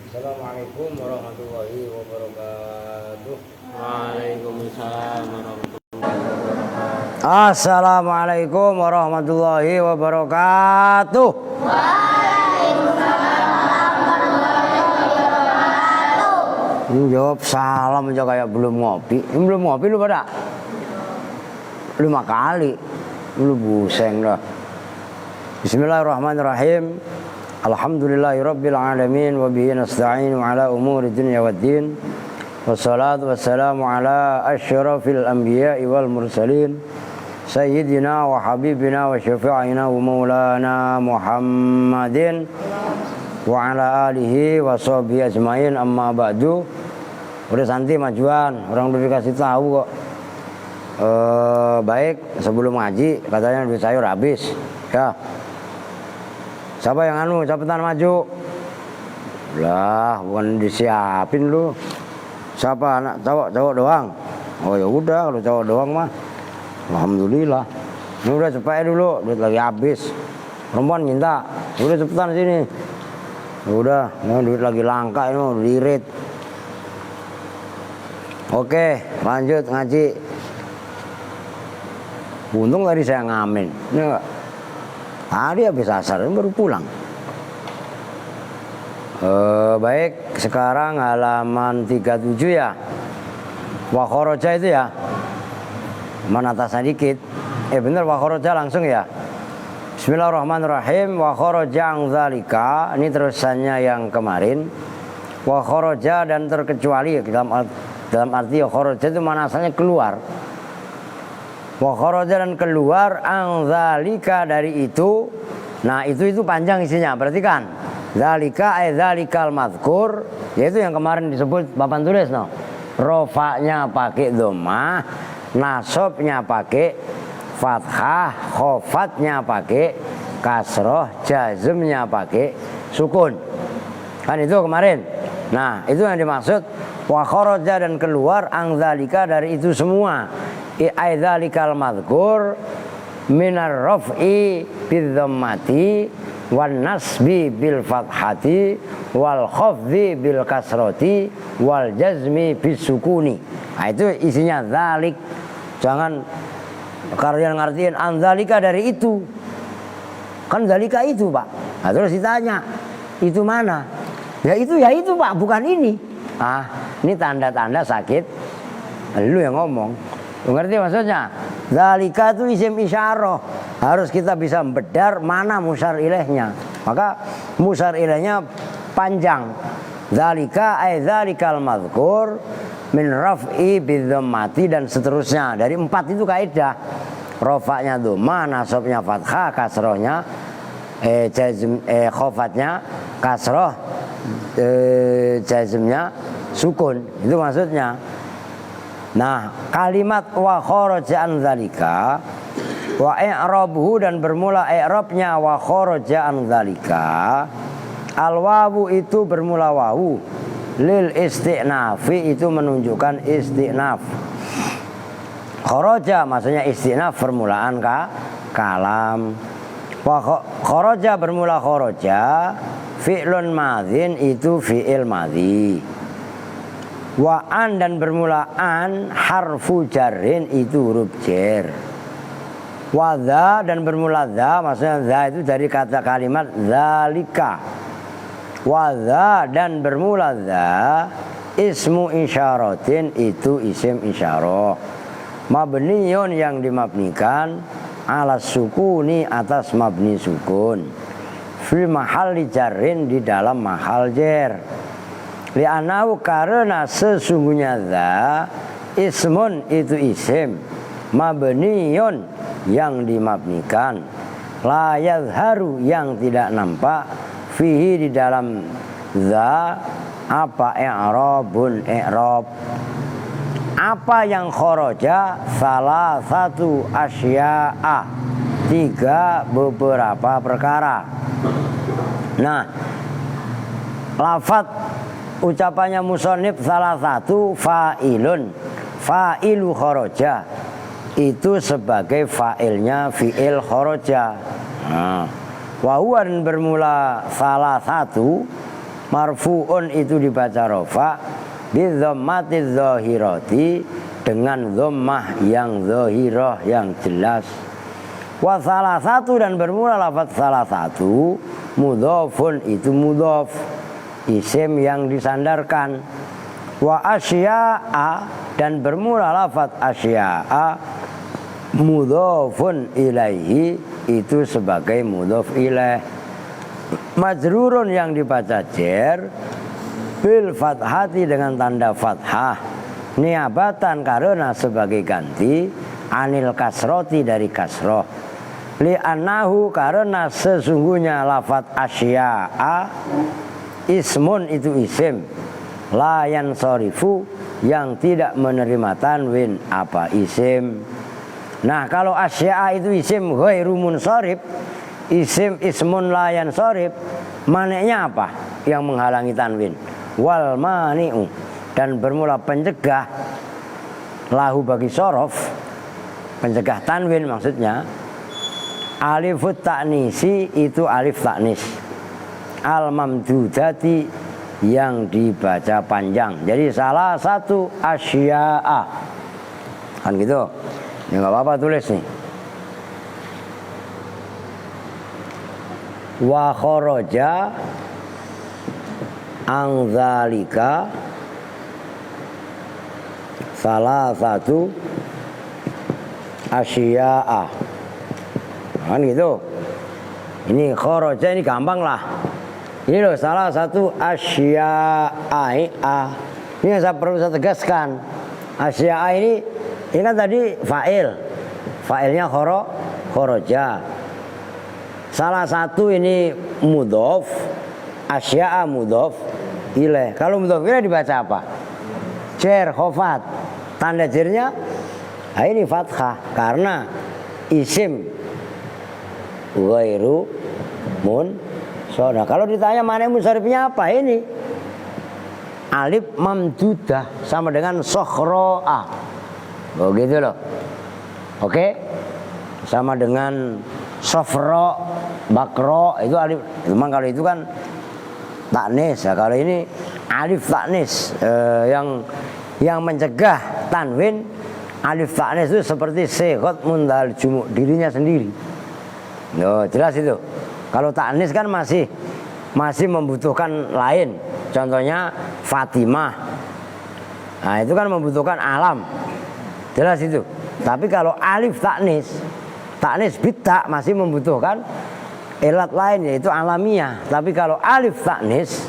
Assalamualaikum warahmatullahi wabarakatuh. Waalaikumsalam warahmatullahi wabarakatuh. Assalamualaikum warahmatullahi wabarakatuh. Waalaikumsalam warahmatullahi wabarakatuh. Ini jawab salam aja kayak belum ngopi. Ini belum ngopi lu pada? 5 kali. Lu buseng dah. Bismillahirrahmanirrahim. Alhamdulillahirabbil alamin wa bihi nasta'inu ala umuri dunya waddin. Wassalatu wassalamu ala asyrafil anbiya'i wal mursalin sayyidina wa habibina wa syafi'ina wa maulana Muhammadin wa ala alihi wa sahbihi ajmain, amma ba'du. Udah santai majuan, orang udah dikasih tahu kok. Baik, sebelum ngaji katanya duit sayur habis ya. Siapa yang anu, cepetan maju. Lah, bukan disiapin lu. Siapa anak cowok doang? Oh ya udah, kalau cowok doang mah alhamdulillah. Ini udah cepet dulu, duit lagi habis. Perempuan minta, udah cepetan sini. Udah, ini duit lagi langka, ini mau diirit. Oke, lanjut ngaji. Untung tadi saya ngamen. Ini enggak. Tadi habis asar baru pulang. Baik, sekarang halaman 37 ya. Wa kharaja itu ya. Mana atasnya dikit. Bener wa kharaja langsung ya. Bismillahirrahmanirrahim. Wa kharaja an dzalika. Ini terusannya yang kemarin. Wa kharaja dan terkecuali dalam arti kharaja itu mana asalnya keluar. Wa kharaja dan keluar an dzalika dari itu. Nah, itu panjang isinya. Perhatikan. Dzalika dzalikal mazkur, yaitu yang kemarin disebut papan tulis no. Rofa'nya pakai dhammah, nasabnya pakai fathah, khofatnya pakai kasroh, jazmnya pakai sukun. Kan itu kemarin. Nah, itu yang dimaksud wa kharaja dan keluar an dzalika dari itu semua. Aidzalikal mazkur minar raf'i bidzammati wan nasbi bil fathati wal khafdhi bil kasrati wal jazmi bis sukuni. Nah, itu isinya dzalik. Jangan kalian ngertiin andzalika dari itu. Kan dzalika itu, Pak. Nah, terus ditanya, itu mana? Ya itu Pak, bukan ini. Ini tanda-tanda sakit. Lu yang ngomong. Lu ngerti maksudnya? Dzalika itu isim isyarah. Harus kita bisa bedar mana musyar ilaihnya. Maka musyar ilaihnya panjang. Dzalika ay dzalikal madzkur min raf'i bidzammati dan seterusnya. Dari 4 itu kaidah. Rafa'nya dhamma, nasabnya fathah, kasrohnya jazm, khofatnya kasroh, jazmnya sukun. Itu maksudnya. Nah, kalimat wa kharaja an dzalika wa i'rabuhu dan bermula i'rabnya wa kharaja an dzalika. Al wawu itu bermula wawu. Lil isti'nafi itu menunjukkan isti'naf. Kharaja maksudnya isti'naf permulaan kalam. Wa kharaja bermula kharaja fi'lun madzin itu fi'il madzi. Wa an dan bermula an harfu jarrin itu huruf jar. Wa dza dan bermula dza maksudnya dza itu dari kata kalimat zalika. Wa dza dan bermula dza ismu isyaratin itu isim isyarah. Mabniyun yang dimabnikan ala sukuni atas mabni sukun. Fi mahalli jarrin di dalam mahal jar. Li'anahu karena sesungguhnya dza ismun itu isim mabniyun yang dimabnikan la yadharu yang tidak nampak fihi di dalam dza apa i'rabun i'rab. Apa yang kharaja salah satu asya'a 3 beberapa perkara. Nah, lafaz ucapannya musannif salah satu fa'ilun, fa'ilu kharaja itu sebagai fa'ilnya fi'il kharaja. Nah, wa huwa bermula salah satu marfu'un itu dibaca rafa bi dhammatiz zahirati dengan dhammah yang zahirah yang jelas. Wa salah satu dan bermula lafaz salah satu mudhafun itu mudhaf isim yang disandarkan. Wa asya'a dan bermula lafaz asya'a mudhafun ilaihi itu sebagai mudhaf ilaih. Majrurun yang dibaca jar bil fathati dengan tanda fathah niabatan karena sebagai ganti anil kasroti dari kasroh. Li'annahu karena sesungguhnya lafaz asya'a ismun itu isim la yansarifu yang tidak menerima tanwin apa isim. Nah, kalau asya'a itu isim ghairu munsharif, isim ismun la yansarif, maneknya apa yang menghalangi tanwin? Wal mani'u dan bermula pencegah lahu bagi sorof, pencegah tanwin maksudnya. Alifut ta'nisi itu alif ta'nis, al mamdudati yang dibaca panjang. Jadi salah satu asya'a kan gitu ya, nggak apa-apa tulis nih. Wa kharaja an dzalika salah satu asya'a kan gitu. Ini kharaja ini gampang lah. Ini loh salah satu asya'a. Ini yang saya perlu saya tegaskan. Asya'a ini kan tadi fa'il. Fa'ilnya kharaja. Salah satu ini mudhof. Asya'a mudhof ilaih. Kalau mudhof ilaih dibaca apa? Jar, khofat. Tanda jarnya ini fathah karena isim ghairu munsharif. Kalau ditanya mana munsharifnya apa, ini alif mamdudah sama dengan sokhro'ah. Oh gitu loh. Oke. Sama dengan sofro, bakro itu alif. Memang kalau itu kan taknis. Ya, kalau ini alif taknis yang mencegah tanwin. Alif taknis itu seperti segot mundal jumuk, dirinya sendiri. Yo, jelas itu. Kalau taknis kan masih membutuhkan lain. Contohnya Fatimah. Nah, itu kan membutuhkan alam. Jelas itu. Tapi kalau alif taknis Taknis bita masih membutuhkan ilat lain yaitu alamiah. Tapi kalau alif taknis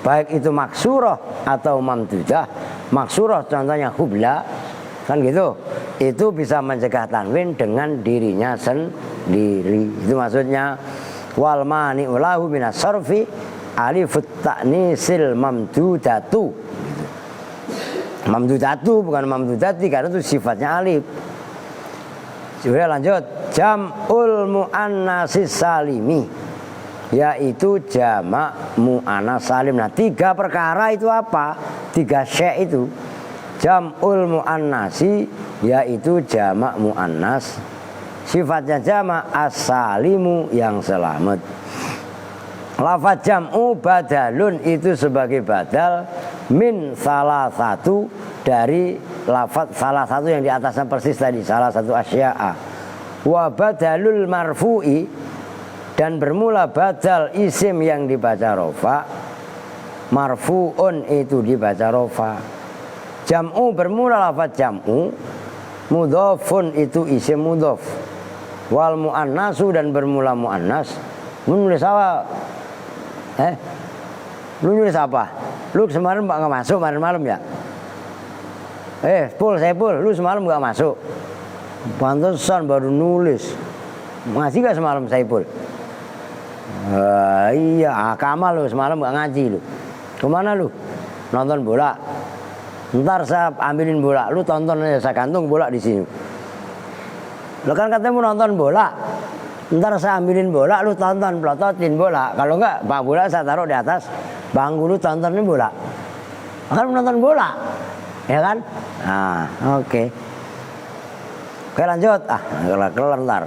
baik itu maksurah atau mamdudah, maksurah contohnya hubla kan gitu, itu bisa mencegah tanwin dengan dirinya sendiri. Itu maksudnya wal mani'u lahu minas sarfi alifut ta'nisil mamdudatu gitu. Mamdudatu bukan mamdudati karena itu sifatnya alif. Sudah lanjut, jam'ul mu'annasis salimi yaitu jamak mu'annas salim. Nah 3 perkara itu apa? 3 syai' itu. Jam'ul mu'annasi yaitu jamak mu'annas, sifatnya jamak as-salimu yang selamat. Lafaz jam'u badalun itu sebagai badal min salah satu dari lafaz salah satu yang di atasnya persis tadi, salah satu asya'a. Wa badalul marfu'i dan bermula badal isim yang dibaca rofa, marfu'un itu dibaca rofa. Jam'u bermula lafaz jam'u, mudhofun itu isim mudhof. Wal mu'annasu dan bermula mu'annas. Lu nulis apa? Lu nulis apa? Lu semalam nggak masuk malam ya? Pul, saya Pul, lu semalam nggak masuk. Pantesan baru nulis. Ngaji gak semalam saya Pul? Iya, Kamal lu semalam nggak ngaji lu. Kemana lu? Nonton bola. Ntar saya ambilin bola, lu tonton aja, saya gantung bola di sini. Lu kan katanya nonton bola. Ntar saya ambilin bola, lu tonton, pelototin bola. Kalau enggak, bang bola saya taruh di atas bangku, lu tontonin bola. Kan menonton bola, ya kan? Nah, oke. Oke lanjut, kelar ntar.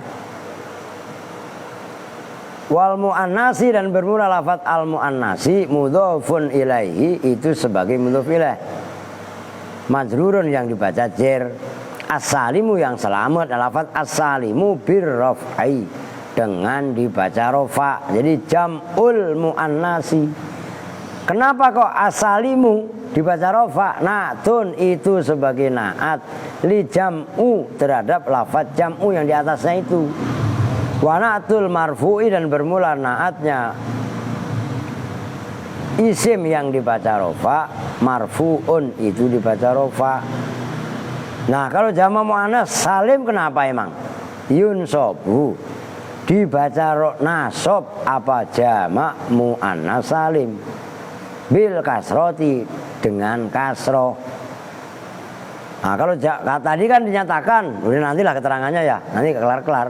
Wal mu'annasi dan bermula lafaz al mu'annasi mudhofun ilaihi itu sebagai mudhof ilaih. Majrurun yang dibaca jer. As-salimu yang selamat, lafaz as-salimu birraf'i dengan dibaca rofa. Jadi jam'ul mu'annasi. Kenapa kok as-salimu dibaca rofa? Na'tun itu sebagai na'at li jam'u terhadap lafaz jam'u yang di atasnya itu. Wa na'tul marfu'i dan bermula na'atnya isim yang dibaca rofa, marfu'un itu dibaca rofa. Nah kalau jamak mu'annas salim kenapa emang? Yunsobu dibaca nasob apa jamak mu'annas salim? Bil kasroti dengan kasroh. Nah kalau tadi kan dinyatakan, udah nantilah keterangannya ya, nanti kelar-kelar.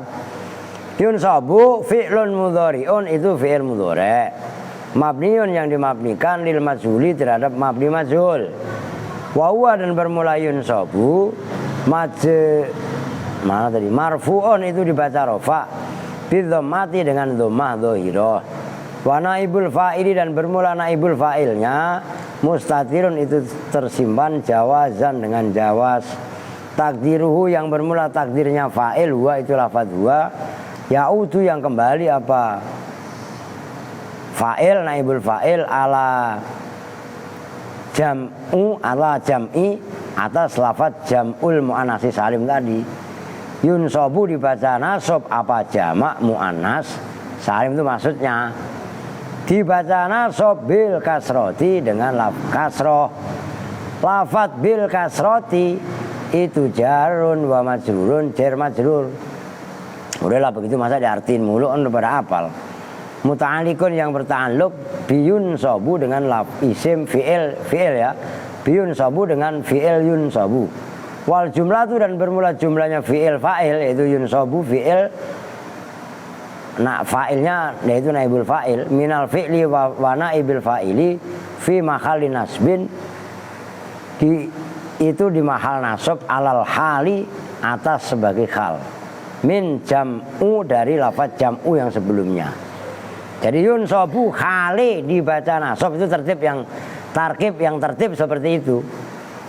Yunsobu fi'lun mudhari'un itu fi'il mudhari'. Mabniun yang dimabnikan lil majhuli terhadap mabni majhul. Wa dan bermula yunsobu mana tadi marfu'un itu dibaca rofa bidhammati dengan dhammah dhahirah. Wa naibul fa'ili dan bermula naibul fa'ilnya mustatirun itu tersimpan jawazan dengan jawaz. Takdiruhu yang bermula takdirnya fa'il huwa itu lafaz huwa. Ya'udu yang kembali apa? Fa'il naibul fa'il ala jam'u ala jam'i atas lafaz jam'ul mu'annasi salim tadi. Yunsobu dibaca nasob apa jamak mu'annas salim itu maksudnya. Dibaca nasob bil kasroti dengan lafaz kasroh. Lafaz bil kasroti itu jarun wa majrurun jar majrur. Udahlah begitu masa diartiin mulu kan udah pada hafal. Muta'alliqun yang berta'alluq biyun sobu dengan isim fi'il ya. Biyun sobu dengan fi'il yun sobu. Wal jumlah itu dan bermula jumlahnya fi'il fa'il yaitu yun sobu fi'il. Nah fa'ilnya yaitu naibul fa'il minal fi'li wa naibil fa'ili fi mahalli nasbin itu di mahal nasab alal hali atas sebagai hal. Min jam'u dari lafaz jam'u yang sebelumnya. Jadi yunsobu khali dibaca nasob itu tertib yang tarkib yang tertib seperti itu.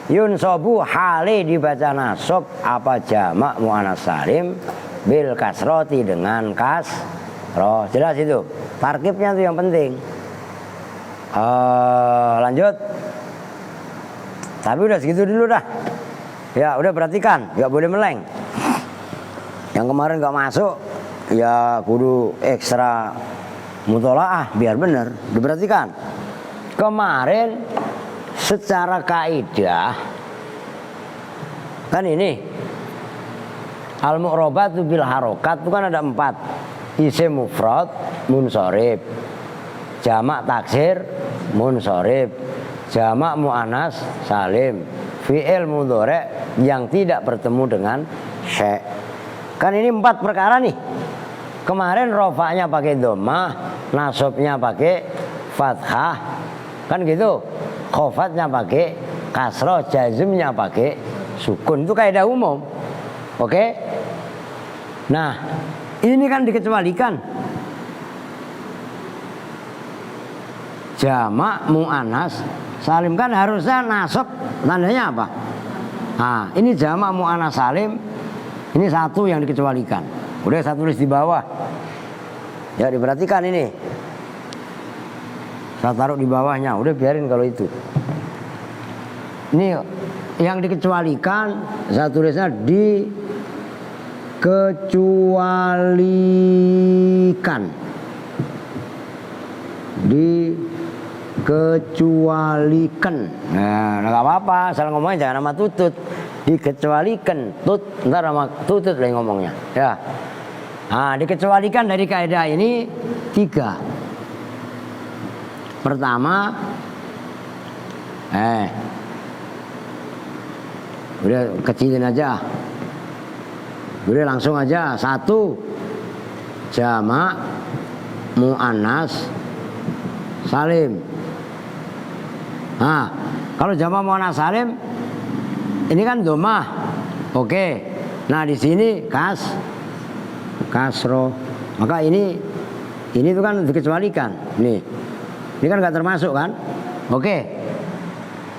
Yunsobu khali dibaca nasob apa jamak mu'annas salim bil kasroti dengan kasroh. Jelas itu. Tarkibnya itu yang penting. Lanjut. Tapi udah segitu dulu dah. Ya udah perhatikan, nggak boleh meleng. Yang kemarin nggak masuk, ya kudu ekstra mutolaah biar bener. Diperhatikan. Kemarin secara kaidah kan ini al-mu'rabatu bil harokat itu kan ada 4. Isim mufrad munsharif, jamak taksir munsharif, jamak muannas salim, fi'il mudhari' yang tidak bertemu dengan syai'. Kan ini 4 perkara nih. Kemarin rofa'nya pakai dhammah, nasabnya pakai fathah, kan gitu. Khofatnya pakai kasroh, jazmnya pakai sukun. Itu kaidah umum. Oke? Nah, ini kan dikecualikan. Jamak muannas salim kan harusnya nasab, tandanya apa? Nah, ini jamak muannas salim. Ini satu yang dikecualikan. Udah saya tulis di bawah. Ya diperhatikan ini. Saya taruh di bawahnya. Udah biarin kalau itu. Ini yang dikecualikan saya tulisnya dikecualikan. Dikecualikan. Nah, enggak apa-apa, salah ngomongnya jangan nama tutut. Dikecualikan, ntar sama tutut lagi ngomongnya. Ya. Nah, dikecualikan dari kaidah ini 3. Pertama, udah kecilin aja. Udah langsung aja. 1, jamak muannas salim. Nah, kalau jamak muannas salim ini kan dhammah. Oke. Nah, di sini kasroh. Maka ini tuh kan dikecualikan. Nih. Ini kan enggak termasuk kan? Oke.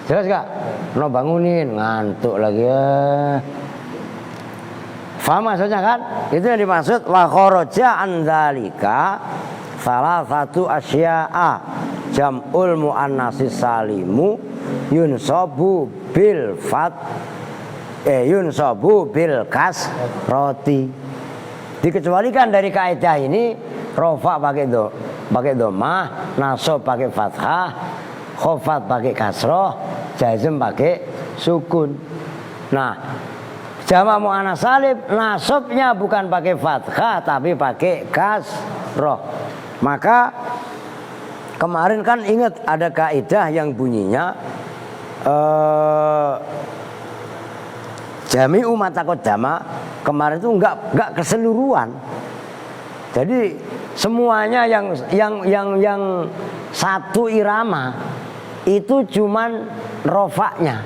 Jelas enggak? No bangunin, ngantuk lagi ya. Faham maksudnya kan? Itu yang dimaksud wa kharaja an dzalika salasatu asya'a jam'ul muannatsis salimu yunsabu bil yunsabu bil kasroti. Dikecualikan dari kaidah ini, rofa pakai dhammah, nasab pakai fathah, khofat pakai kasroh, jazm pakai sukun. Nah, jamak muannas salim nasabnya bukan pakai fathah tapi pakai kasroh. Maka kemarin kan ingat ada kaidah yang bunyinya jami'u ma taqaddama. Kemarin itu enggak keseluruhan. Jadi semuanya yang satu irama itu cuman rofaknya.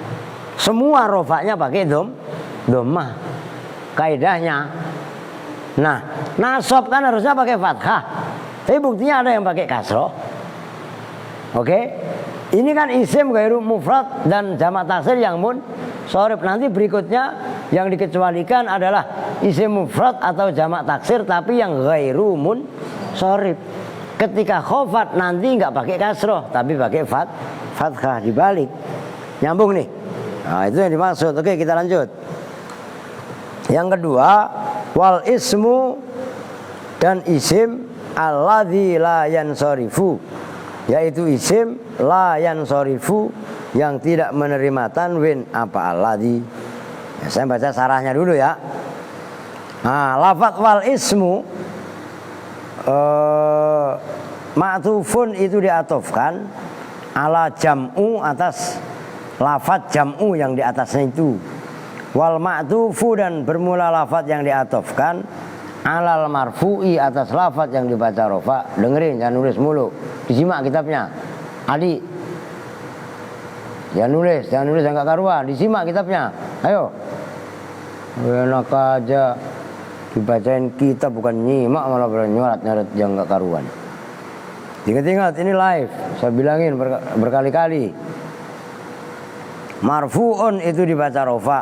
Semua rofaknya pakai dhammah. Kaidahnya. Nah, nasab kan harusnya pakai fathah. Tapi buktinya ada yang pakai kasroh. Oke? Ini kan isim ghairu mufrad dan jamak taksir yang munsharif. Nanti berikutnya yang dikecualikan adalah isim mufrad atau jamak taksir tapi yang ghairu munsharif. Ketika khofat nanti enggak pakai kasroh tapi pakai fathah dibalik. Nyambung nih. Nah, itu yang dimaksud. Oke, kita lanjut. Yang kedua, wal ismu dan isim alladzi la yansarifu, yaitu isim la yansarifu yang tidak menerima tanwin apa alladzi. Ya, saya baca sarahnya dulu ya. Nah, lafaz wal ismu ma'tufun itu diatofkan ala jam'u atas lafaz jam'u yang di atasnya itu. Wal ma'tufu dan bermula lafaz yang diatofkan alal marfu'i atas lafaz yang dibaca rofa. Dengerin, jangan nulis mulu. Disimak kitabnya. Adi. Jangan nulis yang enggak karuan. Disimak kitabnya. Ayo. Enak aja dibacain kitab bukan nyimak malah nyorat-nyorat yang enggak karuan. Ingat-ingat ini live. Saya bilangin berkali-kali. Marfu'un itu dibaca rofa.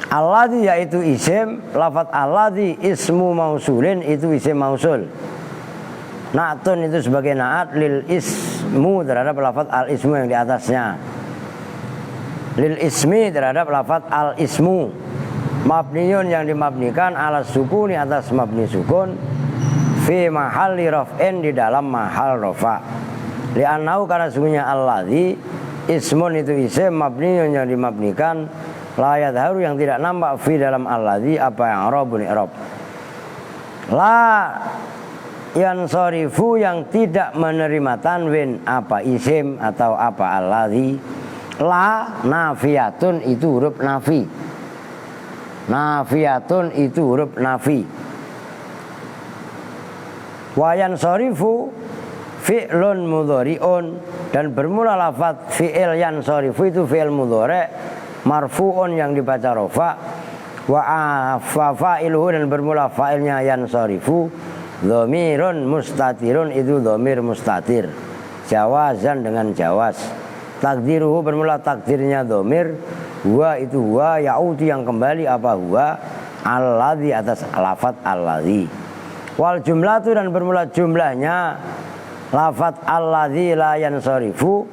Alladzi yaitu isim, lafaz alladzi ismu mausulin itu isim mausul. Na'tun itu sebagai na'at lil ismu terhadap lafaz al ismu yang di atasnya. Lil ismi terhadap lafaz al ismu. mabniyun yang dimabnikan ala sukuni atas mabni sukun fi mahalli raf'in di dalam mahal rafa. Li'annahu karena sungguhnya alladzi ismun itu isim mabniyun yang dimabnikan la yadharu yang tidak nampak fi dalam alladzi apa yang i'rabun i'rab. La yansarifu yang tidak menerima tanwin apa isim atau apa alladzi. La nafiyatun itu huruf nafi. Nafiyatun itu huruf nafi. Wa yansarifu fi'lun mudhari'un dan bermula lafaz fi'il yansarifu itu fi'il mudhari' marfu'un yang dibaca rafa. Wa fa'iluhu dan bermula fa'ilnya yansarifu dhamirun mustatirun itu dhamir mustatir jawazan dengan jawaz. Takdiruhu bermula takdirnya dhamir huwa itu huwa ya'udu yang kembali apa huwa alladzi atas lafaz alladzi. Wal jumlatu dan bermula jumlahnya lafaz alladzi la yansarifu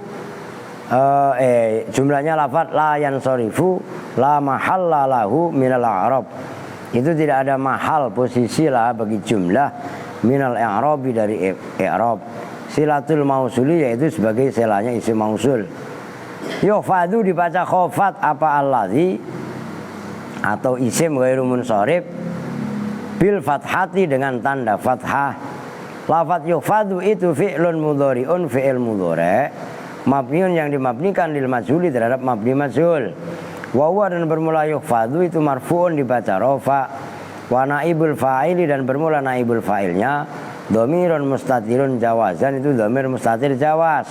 jumlahnya lafaz la yansarifu la mahalla lahu minal i'rab. Itu tidak ada mahal posisi lah bagi jumlah minal i'rabi dari i'rab. Silatul mausuli yaitu sebagai selanya isim mausul. Yukhfadu dibaca khofat apa alladzi atau isim ghairu munsharif bil fathati dengan tanda fathah. Lafaz yukhfadu itu fi'lun mudhari'un fi'il mudhari' mabniun yang dimabnikan lil majhuli terhadap mabni majhul. Wa huwa dan bermula yukhfadu itu marfu'un dibaca rafa. Wa naibul fa'ili dan bermula naibul fa'ilnya dhamirun mustatirun jawazan itu dhamir mustatir jawaz.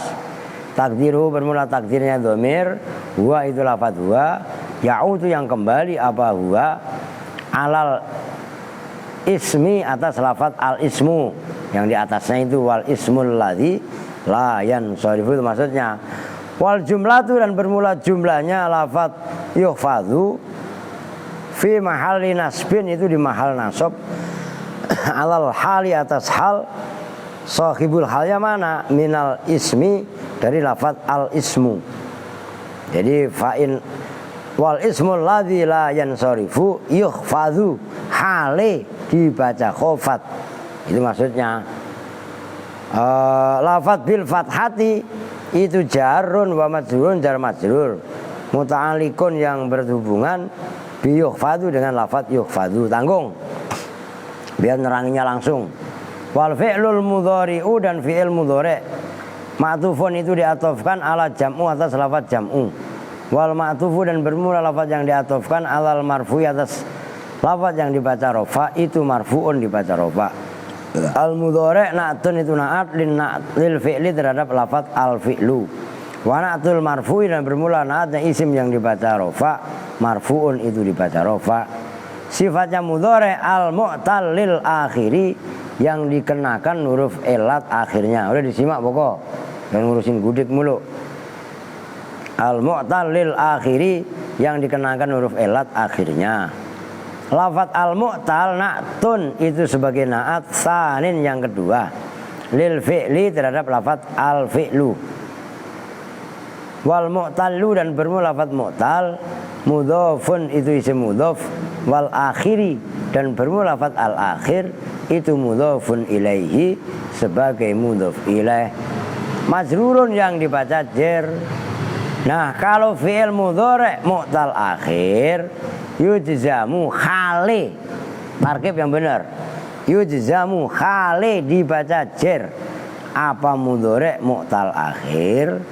Takdiruhu bermula takdirnya dhamir huwa itu lafaz huwa ya'udu yang kembali apa huwa alal ismi atas lafaz al ismu yang di atasnya itu wal ismul ladzi la yansarifu itu maksudnya. Wal jumlatu dan bermula jumlahnya lafaz yukhfadhu fi mahalli nasbin itu di mahal nasab alal hali atas hal sahibul halnya mana minal ismi dari lafaz al ismu. Jadi fa'in wal ismul ladzi la yansarifu yukhfadhu hale dibaca khofat itu maksudnya. Lafaz bil fathati itu jarun wa majrurun jar majrur muta'alliqun yang berhubungan bi yukhfadu dengan lafaz yukhfadu tanggung biar neranginya langsung. Wal fi'lul mudhari'u dan fi'il mudhari' ma'tufun itu diatofkan ala jam'u atas lafaz jam'u. Wal ma'tufu dan bermula lafaz yang diatofkan alal marfu'i atas lafaz yang dibaca rafa itu marfu'un dibaca rafa. Al mudhari' na'tun itu na'at lil fi'li terhadap lafaz al fi'lu. Wa na'tul marfu'i dan bermula na'atnya isim yang dibaca rafa marfu'un itu dibaca rafa. Sifatnya mudhari' al mu'tal lil akhiri yang dikenakan huruf elat akhirnya. Udah disimak pokok dan ngurusin gudik mulu. Al mu'tal lil akhiri yang dikenakan huruf elat akhirnya. Lafaz al mu'tal na'tun itu sebagai na'at sanin yang kedua lil fi'li terhadap lafaz al fi'lu. Wal mu'tallu dan bermula lafaz mu'tal mudhofun itu isim mudhof wal akhiri dan bermula lafaz al akhir itu mudhofun ilaihi sebagai mudhof ilaih majrurun yang dibaca jar. Nah kalau fi'il mudhari' mu'tal akhir yujzamu khali tarkib yang benar yujzamu khali dibaca jar apa mudhari' mu'tal akhir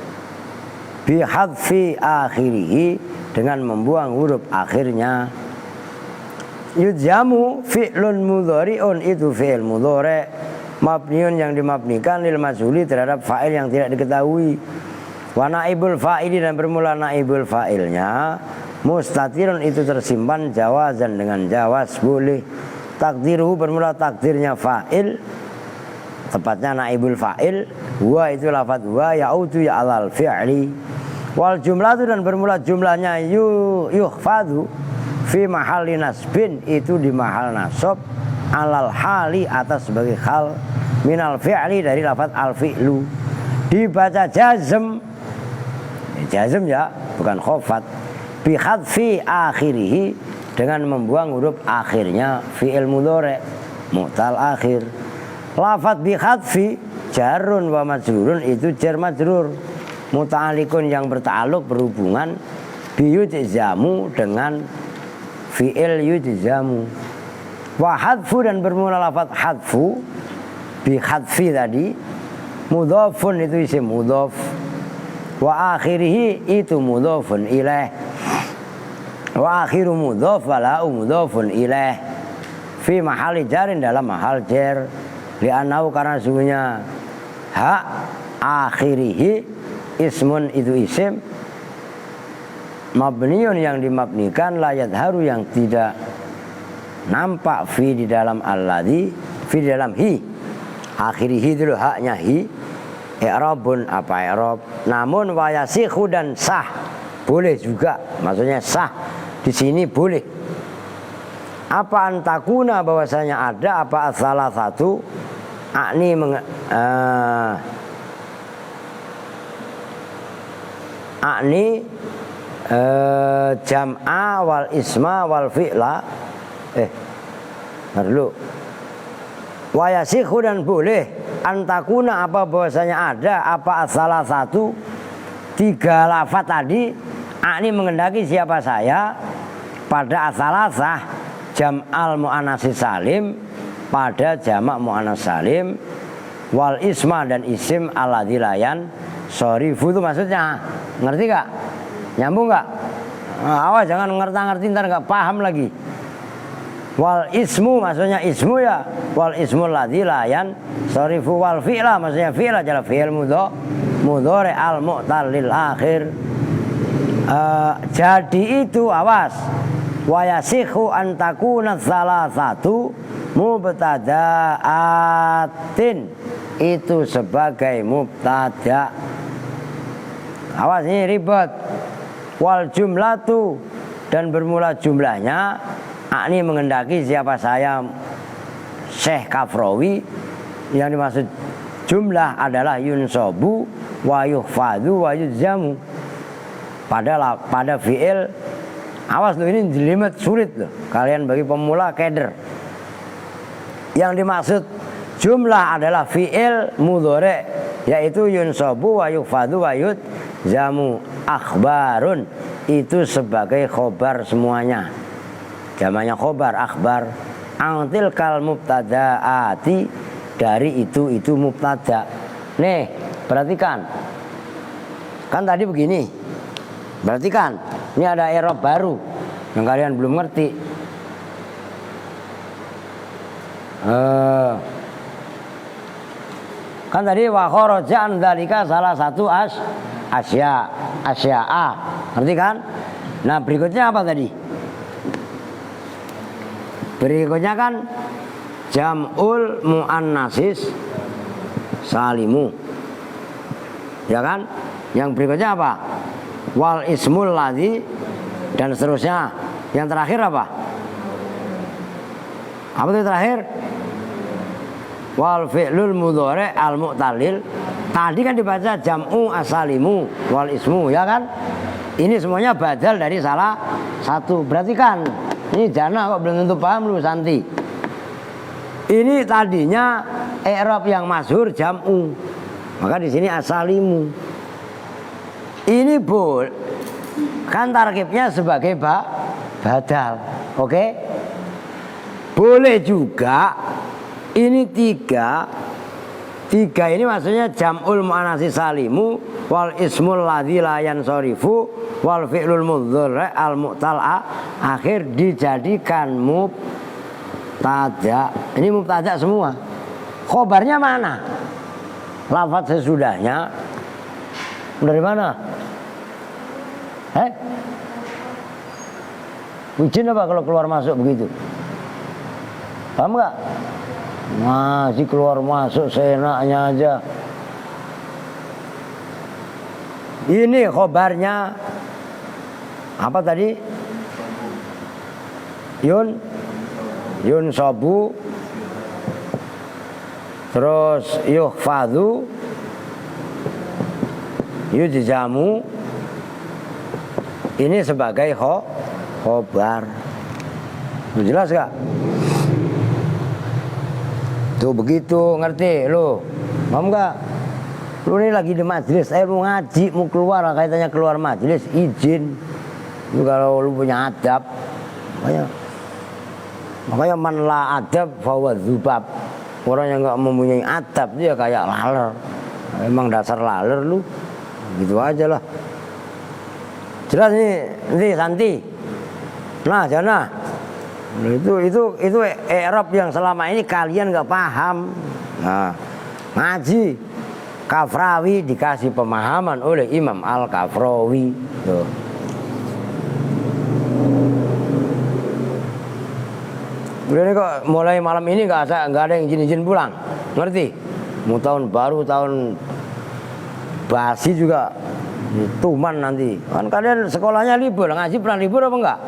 bihadfi akhirihi dengan membuang huruf akhirnya. Yujzamu fi'lun mudhari'un itu fi'il mudhari' mabniun yang dimabnikan lil majhuli terhadap fa'il yang tidak diketahui. Wa naibul fa'ili dan bermula naibul fa'ilnya mustatirun itu tersimpan jawazan dengan jawaz boleh. Takdiruhu bermula takdirnya fa'il tepatnya naibul fa'il huwa itu lafaz huwa ya'udu ya alal fi'li. Wal jumlatu dan bermula jumlahnya yukhfadu fi mahalli nasbin itu di mahal nasab alal hali atas sebagai hal minal fi'li dari lafaz al fi'lu dibaca jazm jazm ya bukan khofat bi hadfi akhirih dengan membuang huruf akhirnya fi'il mudhari' mu'tal akhir. Lafadz bi khadfi jarun wa majrurun itu jar majrur muta'alliqun yang berta'alluq berhubungan bi yujzamu dengan fi'il yujzamu. Wa hadfu dan bermula lafadz hadfu bi khadfi tadi mudhafun itu isim mudhaf wa akhirihi itu mudhafun ilaih wa akhiru mudhaf wa la'u mudhafun ilaih fi mahali jarin dalam mahal jar li'annahu karena sungguhnya hak akhirihi ismun itu isim mabniun yang dimabnikan la yadharu yang tidak nampak fi di dalam alladhi fi di dalam hi akhirihi dulu haknya hi i'rabun apa i'rab namun wayasikhu dan sah boleh juga maksudnya sah di sini boleh apa antakuna bahwasanya ada apa salah satu akni jam'a wal isma wal fi'la dulu wayasikhu dan boleh antakuna apa bahwasanya ada apa salah satu tiga lafaz tadi akni mengendaki siapa saya pada asalasah jam'al mu'annatsis salim pada jamak mu'annats salim wal isma dan isim alladzi layan shorifu itu maksudnya ngerti gak? Nyambung gak? Awas jangan ngerti ntar gak paham lagi. Wal ismu maksudnya ismu ya wal ismul ladzi layan shorifu wal fi'la maksudnya fi'la adalah fi'il mudhari al mu'tal lil akhir. Jadi itu awas wayasikhu antakuna salah satu mubtada'atin itu sebagai mubtada. Awas ini ribet. Wal jumlatu dan bermula jumlahnya akni mengendaki siapa saya Syekh Kafrawi yang dimaksud jumlah adalah yunsobu wa yuhfadu wa yujzamu pada fi'il. Awas loh ini jelimet sulit loh kalian bagi pemula keder. Yang dimaksud jumlah adalah fi'il mudhari yaitu yunsabu wa yuhfadu wa yujzamu akhbarun itu sebagai khobar semuanya jamaknya khobar akhbar angtil kal mubtadaati dari itu mubtada. Nih perhatikan kan tadi begini perhatikan ini ada i'rab baru yang kalian belum ngerti. Kan tadi wa kharaja an dzalika salah satu asya'a. Ngerti kan? Nah, berikutnya apa tadi? Berikutnya kan jam'ul muannatsis salimu. Ya kan? Yang berikutnya apa? Wal ismul ladzi dan seterusnya. Yang terakhir apa? Apa itu terakhir? Wal fi'lul mudhari al mu'talil. Tadi kan dibaca jam'u asalimu wal ismu ya kan? Ini semuanya badal dari salah satu. Berarti kan ini jana kok belum tentu paham lu Santi. Ini tadinya i'rab yang masyhur jam'u. Maka di sini asalimu. Ini kan tarkibnya sebagai badal. Oke? Boleh juga ini tiga ini maksudnya jam'ul muannatsis salimu wal ismul ladzi la yansarifu wal fi'lul mudhari al mu'tal akhir dijadikan mubtada. Ini mubtada semua. Khobarnya mana? Lafaz sesudahnya dari mana? Bucin apa kalau keluar masuk begitu? Paham gak? Masih keluar masuk seenaknya aja. Ini khobarnya apa tadi? Yun sobu, terus yuhfadu, yujzamu. Ini sebagai khobar. Jelas gak? Tuh begitu, ngerti lu? Paham gak? Lu ini lagi di majelis, mau ngaji, mau keluar, kaitannya keluar majelis, izin. Lu kalau lu punya adab, makanya man la adab fahuwa dzubab. Orang yang nggak mempunyai adab dia kayak laler. Emang dasar laler lu, gitu aja lah. Jelas nih Santi. Nah, Jana. Itu i'rab yang selama ini kalian nggak paham. Nah, ngaji Kafrawi dikasih pemahaman oleh Imam Al-Kafrawi. Tuh. Udah nih kok mulai malam ini nggak ada yang izin pulang, ngerti? Mau tahun baru, tahun basi juga tuman nanti. Kan kalian sekolahnya libur, ngaji pernah libur apa enggak?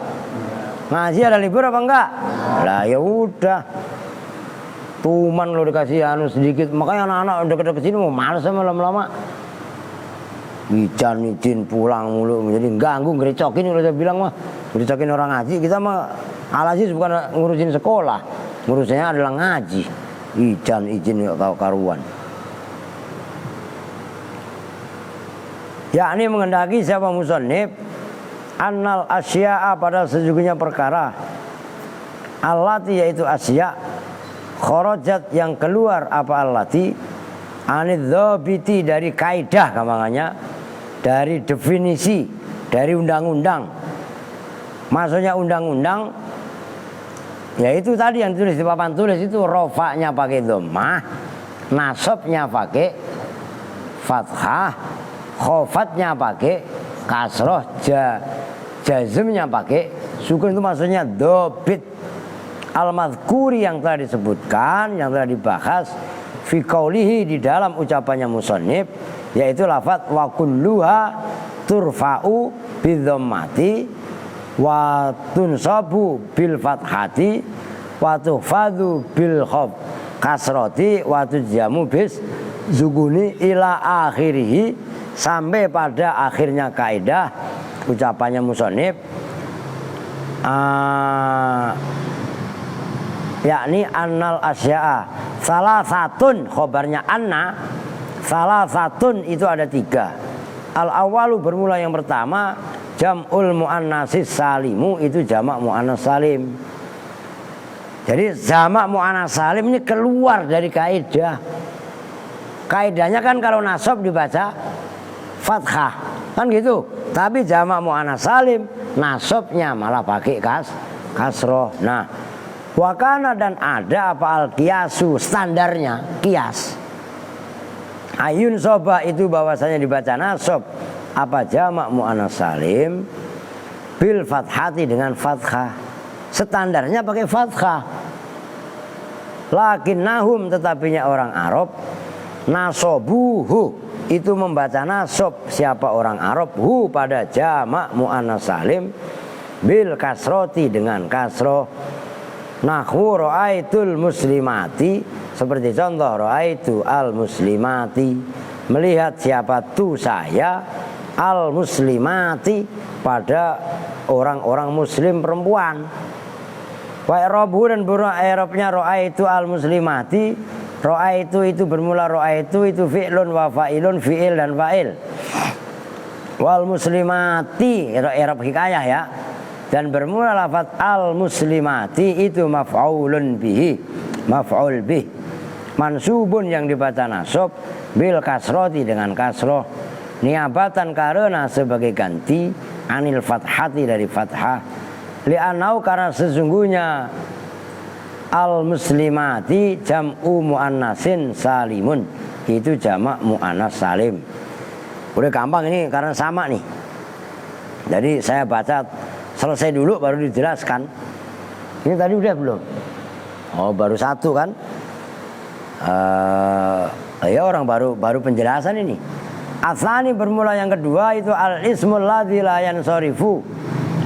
Ngaji ada libur apa enggak? Lah ya udah. Tuman lo dikasih anu sedikit, makanya anak-anak deket-deket sini mau males sama lama-lama. Izin pulang mulu, jadi ganggu, ngerecokin kalau saya bilang mah, ngerecokin orang ngaji. Kita mah Al-Aziz bukan ngurusin sekolah, ngurusinnya adalah ngaji. Izin nggak tahu karuan. Yakni mengendaki siapa musannif annal asya'a pada sesungguhnya perkara allati yaitu asya' kharajat yang keluar apa allati anidzabiti dari kaidah gampangannya, dari definisi, dari undang-undang. Maksudnya undang-undang yaitu tadi yang tulis di papan tulis itu rofaknya pakai dhammah, nasabnya pakai fathah, khofatnya pakai kasroh, jazmnya pakai sukun. Itu maksudnya dobit al-madhkuri yang telah disebutkan, yang telah dibahas fi qaulihi di dalam ucapannya musannif, yaitu lafaz wa kulluha turfa'u bidhammati wa tunsabu bil fathati wa tuhfadhu bil khaf kasrati wa tujjamu bis zuguni ila akhirih, sampai pada akhirnya kaidah ucapannya musannif yakni annal asya'a salah satun, khobarnya anna salah satun itu ada 3. Al awalu bermula yang pertama, jam'ul mu'annasis salimu itu jamak mu'annas salim. Jadi jamak mu'annas salim ini keluar dari kaidah. Kaidahnya kan kalau nasab dibaca fathah, kan gitu. Tapi jamak mu'annas salim nasabnya malah pakai kasroh. Nah, wakana dan ada apa al-qiyasu standarnya kias. Ayun soba itu bahwasanya dibaca nasab apa jamak mu'annas salim bil fathati dengan fathah. Standarnya pakai fathah. Lakinnahum tetapinya orang Arab nasobuhu itu membaca nasab siapa orang Arab hu pada jamak mu'annas salim bil kasroti dengan kasroh. Nahwu ra'aitul muslimati, seperti contoh ra'aitu al muslimati, melihat siapa tu saya al muslimati pada orang-orang muslim perempuan. Wa i'rabu dan i'rabnya ra'aitu al muslimati, ra'aitu itu bermula ra'aitu itu fi'lun wa fa'ilun, fi'il dan fa'il. Wal muslimati i'rab hikayah ya. Dan bermula lafaz al muslimati itu maf'ulun bihi, maf'ul bih, mansubun yang dibaca nasab bil kasroti dengan kasroh, niabatan karena sebagai ganti anil fathati dari fathah, li'anau karena sesungguhnya al muslimati jam'u mu'annasin salimun itu jamak mu'annas salim. Udah gampang ini karena sama nih. Jadi saya baca selesai dulu baru dijelaskan. Ini tadi udah belum? Oh baru 1 kan? Ya orang baru penjelasan ini. Atsani bermula yang kedua itu al ismul ladzi la yansarifu.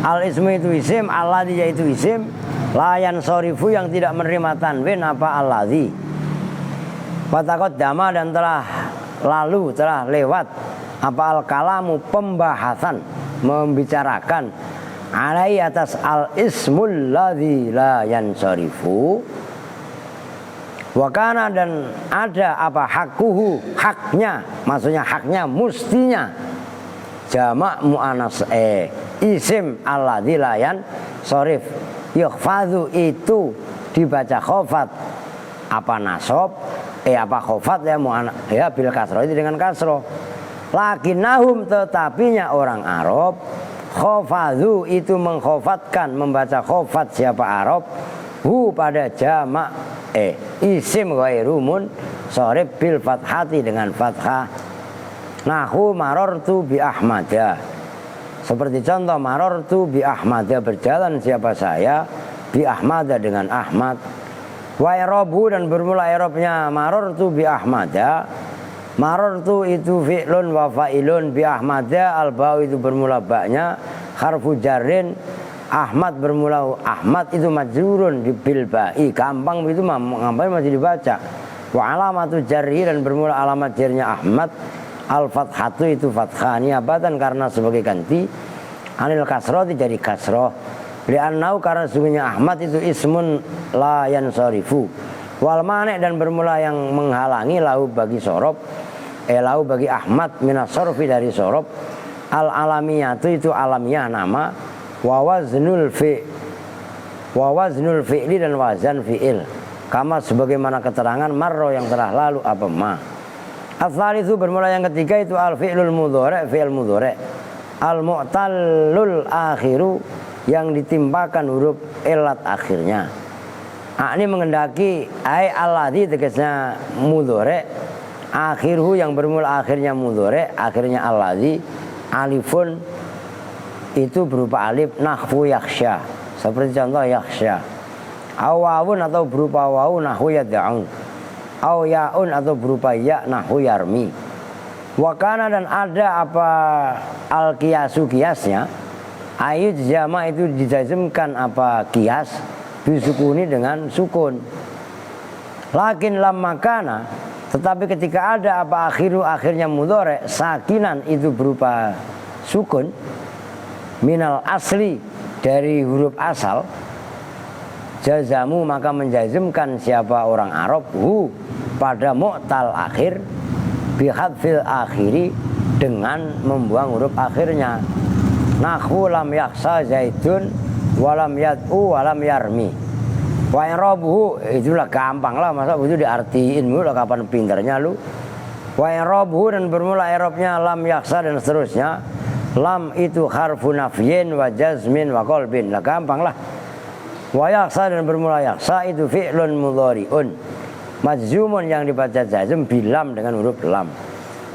Al ismu itu isim, al ladzi yaitu isim, la yansarifu yang tidak menerima tanwin apa al ladzi. Fatakot dama dan telah lalu telah lewat apa al kalamu pembahasan membicarakan alai atas al ismul ladzi la yansarifu. Wa kana dan ada apa hakuhu, haknya, maksudnya haknya mustinya jamak muannas isim alladzi la yansarif. Yukhfadhu itu dibaca khofat apa nasab apa khofat ya muannas ya bil kasroh itu dengan kasroh. Lakinnahum tetapinya orang Arab khofadhu itu mengkhofatkan membaca khofat siapa Arab hu pada jamak isim ghairumun sorib bil fathati dengan fathah. Nahu marortu bi Ahmada, seperti contoh marortu bi Ahmada, berjalan siapa saya bi Ahmada dengan Ahmad. Wa i'rabu dan bermula i'rabnya marortu bi Ahmada. Marortu itu fi'lun wa fa'ilun bi Ahmada, al ba'u itu bermula ba'nya, harfu jarrin. Ahmad bermula Ahmad itu majrurun di bil ba'i, gampang itu ngapain masih dibaca. Wa alamatu jarri dan bermula alamat jarnya Ahmad al fathatu itu fathah niabatan karena sebagai ganti anil kasroh jadi kasroh. Li'annau karena sungguhnya Ahmad itu ismun la yansarifu. Wal mane dan bermula yang menghalangi lahu bagi sorob lahu bagi Ahmad minas sorfi dari sorob al alamiyatu itu alamiah nama. Wa waznul fi'li dan wazan fi'il kama sebagaimana keterangan marro yang telah lalu apa ma. Asal itu bermula yang ketiga itu al fi'lul mudhari, fi'il mudhari al mu'tallul akhiru yang ditimpakan huruf ilat akhirnya. Ini mengendaki ai alladzi tegasnya mudhari akhiruhu yang bermula akhirnya mudhari akhirnya alladzi alifun itu berupa alif nahwu yakhsha, seperti contoh yakhsha. Awawun atau berupa wawu nahwu yad'un. Aw yaun atau berupa ya nahwu yarmi. Wa kana dan ada apa al qiyasu kiasnya. Ayat jama itu dijazmkan apa kias bisukuni dengan sukun. Lakin lamma kana tetapi ketika ada apa akhirnya mudhari sakinan itu berupa sukun minal asli dari huruf asal jazamu maka menjazmkan siapa orang Arab hu pada mu'tal akhir bihadfil akhiri dengan membuang huruf akhirnya. Nahwu lam yaksa zaidun walam yad'u walam yarmi. Wa i'rabuhu itulah gampang lah, masa itu diartiin mulu kapan pinternya lu. Wa i'rabuhu dan bermula i'rabnya lam yaksa dan seterusnya. Lam itu harfu nafyin wa jazmin wa qalbin. Lah gampang lah. Wa yaksa dan bermula yaksa itu fi'lun mudhari'un majzumun yang dibaca jazm bilam dengan huruf lam.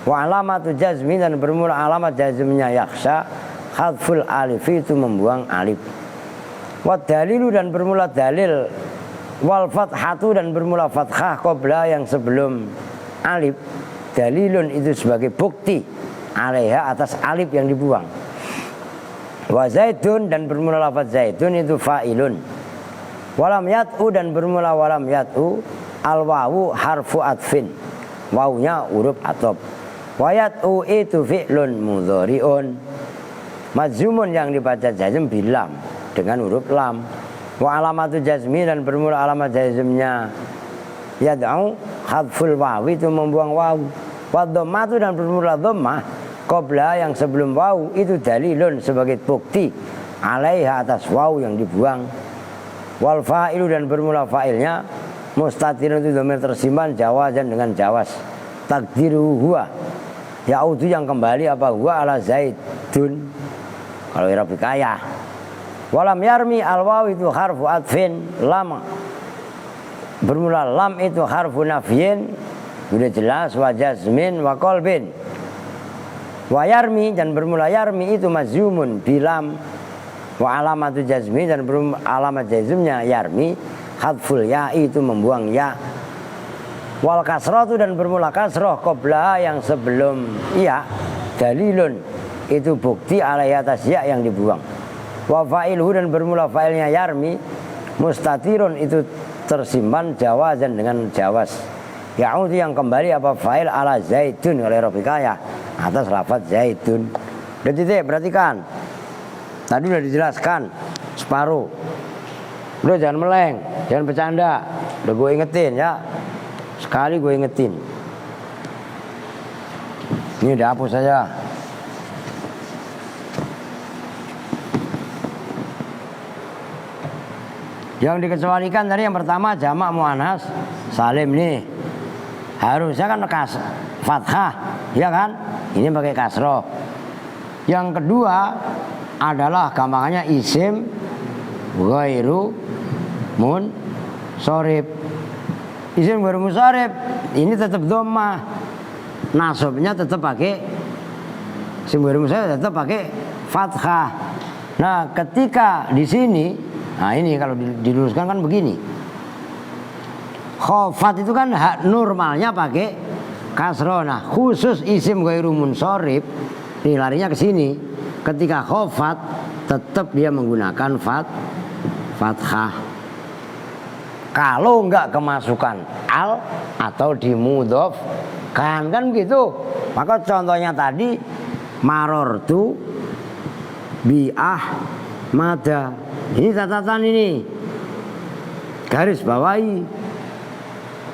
Wa alamatu jazmin dan bermula alamat jazmnya yaksa hadful alif itu membuang alif. Wa dalilu dan bermula dalil wal fathatu dan bermula fathah qabla yang sebelum alif. Dalilun itu sebagai bukti alaiha atas alif yang dibuang. Wa zaidun dan bermula lafaz zaidun itu fa'ilun. Walam yat'u dan bermula walam yat'u al wawu harfu atfin. Wawunya huruf atop. Wa yat'u itu fi'lun mudhari'un majzumun yang dibaca jazm bilam dengan huruf lam. Wa alamatu jazmi dan bermula alamat jazmnya yad'u hadful wawi itu membuang wawu. Wa dhammatu dan bermula dhammah qabla yang sebelum wawu itu dalilun sebagai bukti alaiha atas wawu yang dibuang. Wal fa'ilu dan bermula fa'ilnya mustatirun itu dhamir tersimpan jawazan dengan jawaz. Takdiru huwa ya'udu yang kembali apa huwa ala zaidun kalau i'rab hikayah. Walam yarmi al waw itu harfu atfin lam bermula lam itu harfu nafyin sudah jelas wa jazmin wa qalbin. Wa yarmi dan bermula yarmi itu mazzumun bilam. Wa alamatu jazmi dan alamat jazmnya yarmi hadful ya itu membuang ya. Wal kasratu dan bermula kasroh qabla yang sebelum ya dalilun itu bukti alai atas ya yang dibuang. Wa fa'ilhu dan bermula fa'ilnya yarmi mustatirun itu tersimpan jawazan dengan jawaz. Ya'udhu yang kembali apa fa'il ala zaidun oleh robikaya atas lafaz zaidun. Jadi perhatikan Tadi udah dijelaskan separuh. Udah jangan meleng, jangan bercanda. Udah gue ingetin ya. Sekali gue ingetin. Ini udah hapus saja. Yang dikecualikan tadi yang pertama jamak muannas salim nih. Harusnya kan fathah, ya kan? Ini pakai kasroh. Yang kedua adalah gampangannya isim ghairu munsharif. Isim ghairu munsharif ini tetap dhammah. Nasabnya tetap pakai isim ghairu munsharif tetap pakai fathah. Nah, ketika di sini, nah ini kalau diluruskan kan begini. Khafat itu kan hak normalnya pakai kasroh. Nah, khusus isim ghairu munsharif ini larinya ke sini. Ketika khafat tetap dia menggunakan fathah. Kalau enggak kemasukan al atau dimudhofkan kan begitu. Maka contohnya tadi marortu bi ahmada. Ini catatan ini. Garis bawahi.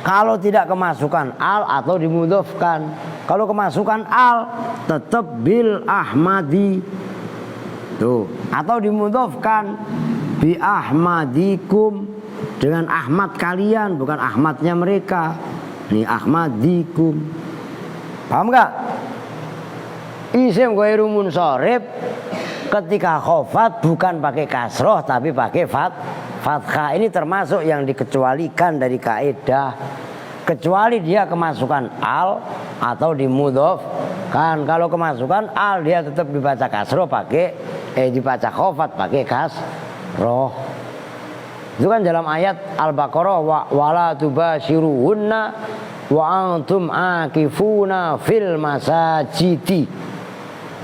Kalau tidak kemasukan al atau dimudhofkan. Kalau kemasukan al tetap bil ahmadi. Tuh, atau dimudhofkan bi ahmadikum dengan Ahmad kalian, bukan Ahmadnya mereka. Ini ahmadikum. Paham enggak? Isim ghairu munsharif ketika khafat bukan pakai kasroh tapi pakai fathah. Ini termasuk yang dikecualikan dari kaidah. Kecuali dia kemasukan al atau dimudhofkan. Kalau kemasukan al dia tetap dibaca kasroh pakai dibaca khafat pakai kasroh. Itu kan dalam ayat Al-Baqarah wala tubashiruhunna wa antum akifuna fil masajidi.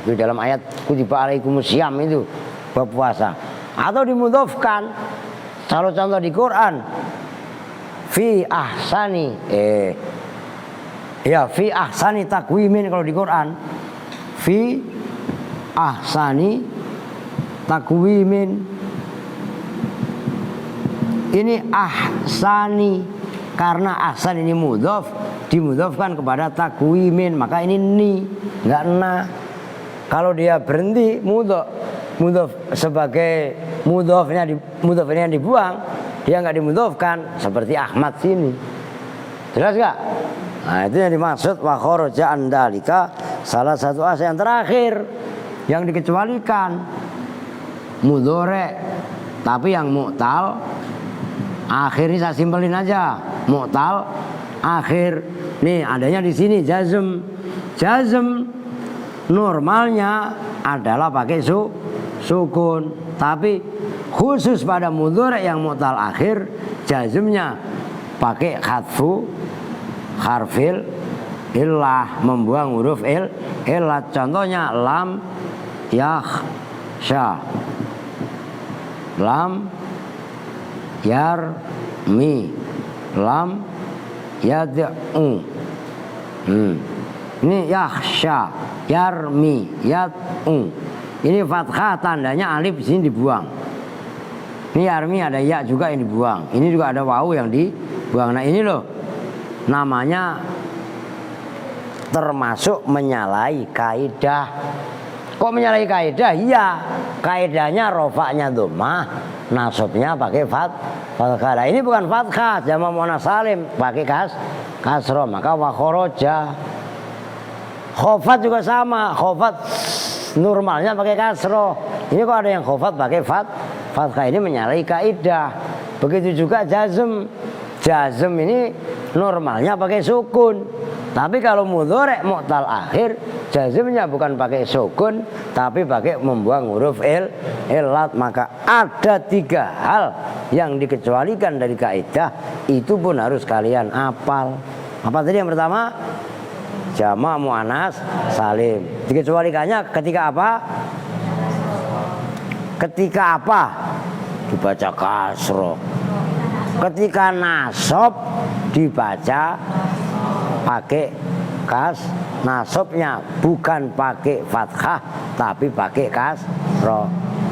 Itu dalam ayat kutiba alaikumusiyam itu bab puasa. Atau dimudhofkan. Kalau contoh di Quran fi ahsani fi ahsani takwimin kalau di Quran. Fi ahsani takwimin. Ini ahsani karena ahsan ini mudhof dimudhofkan kepada takwimin, maka ini ni enggak na. Kalau dia berhenti mudhof sebagai mudhofnya yang dibuang, dia enggak dimudhofkan seperti Ahmad sini. Jelas enggak? Nah, itu yang dimaksud wa kharaja andalika, salah satu as yang terakhir yang dikecualikan mudhore tapi yang mu'tal akhir. Ini saya simpelin aja. Mu'tal akhir. Nih adanya di sini jazm. Jazm normalnya adalah pakai sukun. Tapi khusus pada mudhari yang mu'tal akhir, jazmnya pakai khatfu harfil illah, membuang huruf illah. Contohnya lam yakhsha, lam yarmi, lam yad'u. Ini yakhsha, yarmi, yad'u. Ini fathah tandanya alif di sini dibuang. Ini yarmi ada ya juga yang dibuang. Ini juga ada wawu yang dibuang. Nah ini loh namanya termasuk menyalahi kaidah. Kok menyalahi kaidah? Iya, kaidahnya rofaknya dhammah, nasabnya pakai fathah. Nah, ini bukan fathah, jamak muannas salim pakai kasroh, maka wa kharaja. Khafat juga sama, khafat normalnya pakai kasroh. Ini kok ada yang khafat pakai fathah, ini menyalahi kaidah. Begitu juga jazm. Jazm ini normalnya pakai sukun. Tapi kalau mudhari' mu'tal akhir, jazmnya bukan pakai sukun tapi pakai membuang huruf illat. Maka ada 3 hal yang dikecualikan dari kaidah, itu pun harus kalian hafal. Apa tadi yang pertama? Jamak muannas salim. Dikecualikannya ketika apa? Ketika apa? Dibaca kasroh. Ketika nasab dibaca pakai nasabnya bukan pakai fathah tapi pakai kasroh.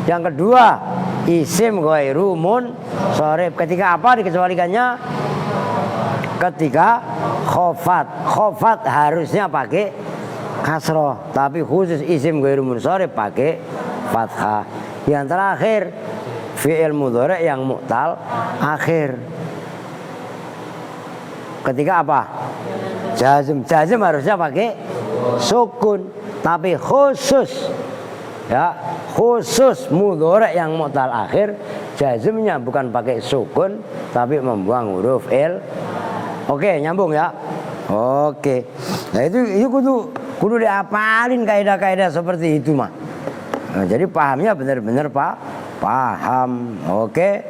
Yang kedua, isim ghairu munsharif. Ketika apa dikecualikannya? Ketika khofat. Khofat harusnya pakai kasroh, tapi khusus isim ghairu munsharif pakai fathah. Yang terakhir, fi'il mudhari' yang mu'tal akhir. Ketika apa? Jazm. Jazm harusnya pakai sukun, tapi khusus ya, khusus mudhari' yang mu'tal akhir, jazmnya bukan pakai sukun tapi membuang huruf il. Oke, nyambung ya. Oke. Nah itu kudu diapalin kaidah-kaidah seperti itu mah. Nah, jadi pahamnya benar-benar paham. Oke.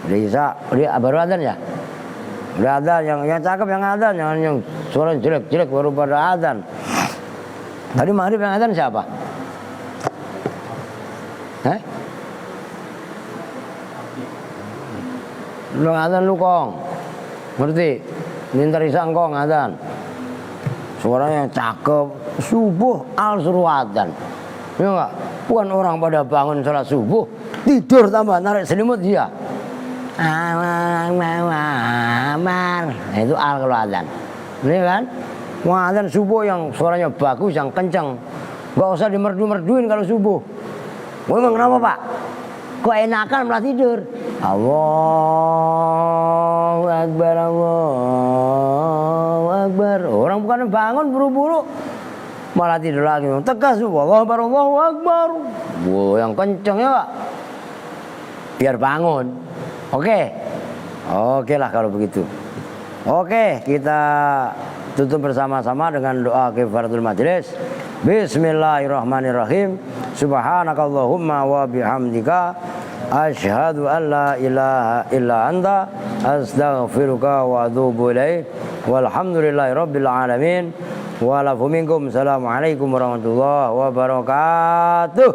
Bisa baru adzan ya? Udah adzan, yang cakep yang adzan, jangan yang suara jelek-jelek baru pada adzan. Tadi maghrib yang adzan siapa? Lu adzan lu kong. Ngerti? Nintar isa engkong adzan. Suaranya cakep, subuh al suruh adzan. Ya enggak? Bukan orang pada bangun sholat subuh, tidur tambah narik selimut dia. Amar. Nah, itu al kalau adzan. Ini kan? Wah, adzan subuh yang suaranya bagus, yang kencang. Enggak usah dimerdu-merduin kalau subuh. Memang kenapa, Pak? Kok enakan malah tidur? Allahu Akbar, Allahu Akbar. Orang bukan bangun buru-buru malah tidur lagi. Tegas, Allahu Akbar, Allahu Akbar. Wow, yang kencang ya, Pak. Biar bangun. Oke lah kalau begitu. Oke, kita tutup bersama-sama dengan doa kifaratul majlis. Bismillahirrahmanirrahim. Subhanakallahumma wa bihamdika asyhadu an la ilaha illa anta astaghfiruka wa atubu ilaik. Walhamdulillahi rabbil alamin. Wa lafu minkum. Assalamualaikum warahmatullahi wabarakatuh.